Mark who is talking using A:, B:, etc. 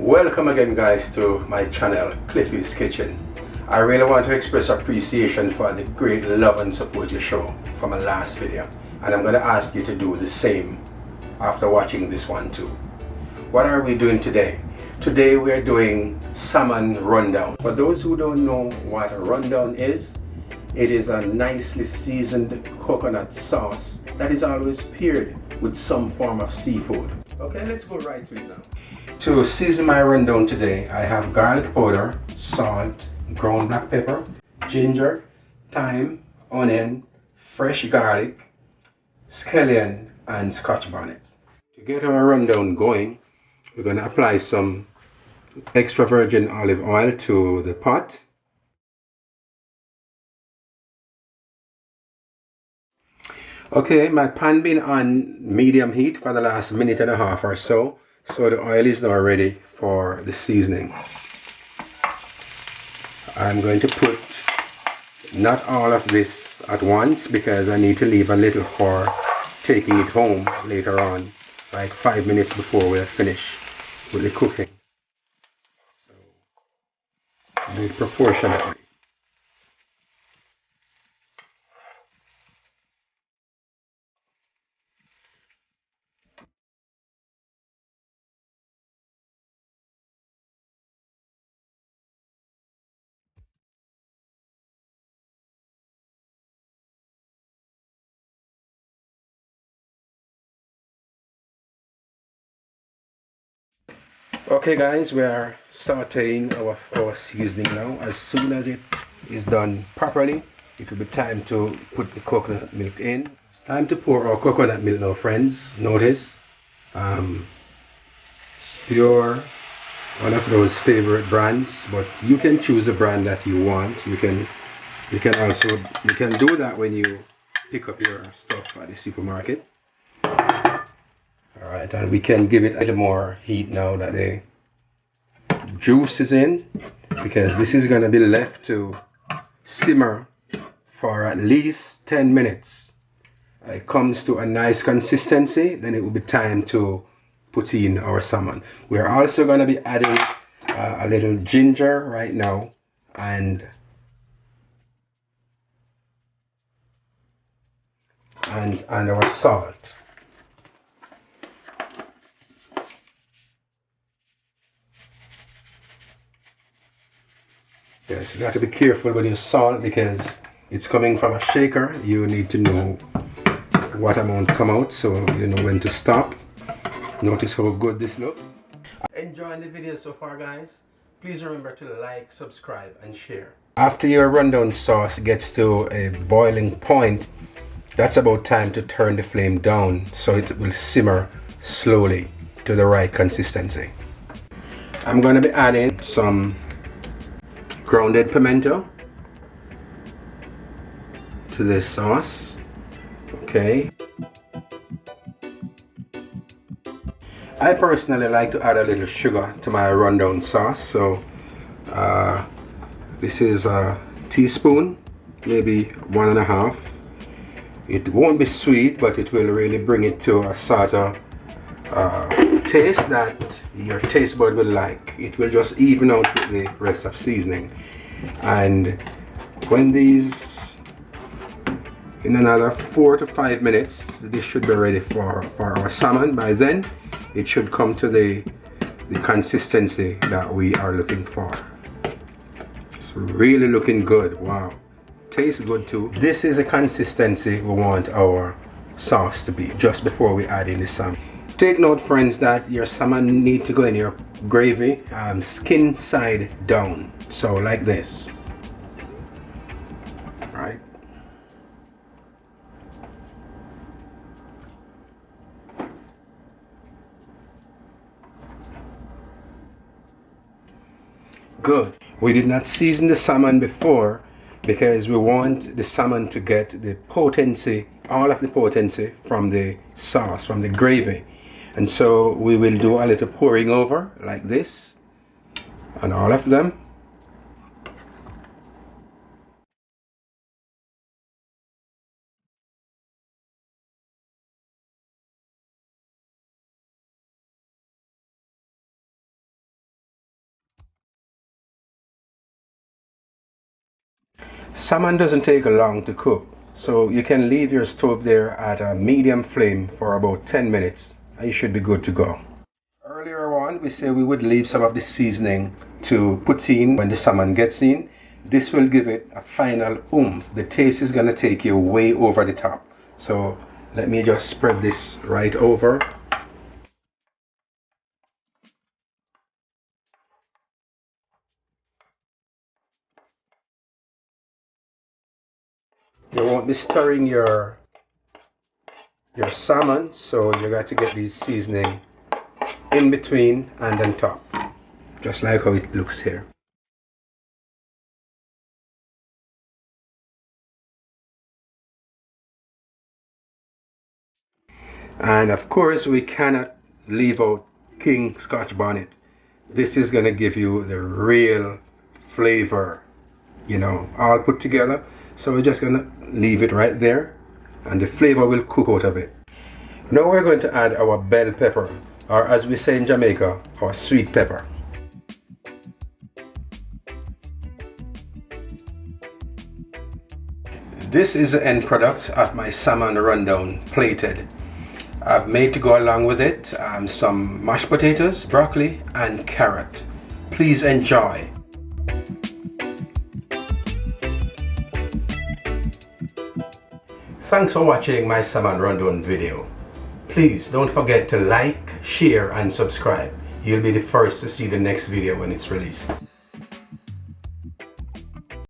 A: Welcome again guys to my channel Cliffy's Kitchen. I really want to express appreciation for the great love and support you show from my last video, and I'm going to ask you to do the same after watching this one too. What are we doing today? Today we are doing salmon rundown. For those who don't know what a rundown is, it is a nicely seasoned coconut sauce that is always paired with some form of seafood. Okay, let's go right to it now. To season my rundown today, I have garlic powder, salt, ground black pepper, ginger, thyme, onion, fresh garlic, scallion, and scotch bonnet. To get our rundown going, we're going to apply some extra virgin olive oil to the pot. Okay, my pan been on medium heat for the last minute and a half or so. So the oil is now ready for the seasoning. I'm going to put not all of this at once because I need to leave a little for taking it home later on, like 5 minutes before we're finished with the cooking. So do it proportionately. Okay guys, we are sauteing our seasoning now. As soon as it is done properly, it will be time to put the coconut milk in. It's time to pour our coconut milk now, friends. Notice, it's pure, one of those favorite brands, but you can choose a brand that you want. You can do that when you pick up your stuff at the supermarket. Alright, and we can give it a little more heat now that the juice is in, because this is going to be left to simmer for at least 10 minutes. It comes to a nice consistency, then it will be time to put in our salmon. We're also going to be adding a little ginger right now and our salt. Yes, you got to be careful with your salt because it's coming from a shaker. You need to know what amount come out so you know when to stop. Notice how good this looks. Enjoying the video so far guys? Please remember to like, subscribe and share. After your rundown sauce gets to a boiling point, that's about time to turn the flame down so it will simmer slowly to the right consistency. I'm going to be adding some grounded pimento to this sauce. Okay. I personally like to add a little sugar to my rundown sauce, so this is a teaspoon, maybe 1.5. It won't be sweet, but it will really bring it to a sort of taste that your taste bud will like. It will just even out with the rest of seasoning. And when these, in another 4 to 5 minutes, this should be ready for our salmon. By then it should come to the consistency that we are looking for. It's really looking good. Wow, tastes good too. This is the consistency we want our sauce to be just before we add in the salmon. Take note friends that your salmon need to go in your gravy skin side down, so like this. Right. Good. We did not season the salmon before because we want the salmon to get the potency, all of the potency from the sauce, from the gravy. And so we will do a little pouring over like this on all of them. salmon doesn't take long to cook, so you can leave your stove there at a medium flame for about 10 minutes and you should be good to go. Earlier on, we said we would leave some of the seasoning to put in when the salmon gets in. This will give it a final oomph. The taste is going to take you way over the top. So let me just spread this right over. You won't be stirring your salmon, so you got to get these seasoning in between and on top, just like how it looks here. And of course, we cannot leave out King Scotch bonnet. This is going to give you the real flavor, you know, all put together. So we're just going to leave it right there and the flavor will cook out of it. Now we're going to add our bell pepper, or as we say in Jamaica, our sweet pepper. This is the end product of my salmon rundown plated. I've made to go along with it some mashed potatoes, broccoli and carrot. Please enjoy. Thanks for watching my salmon rundown video. Please don't forget to like, share and subscribe. You'll be the first to see the next video when it's released.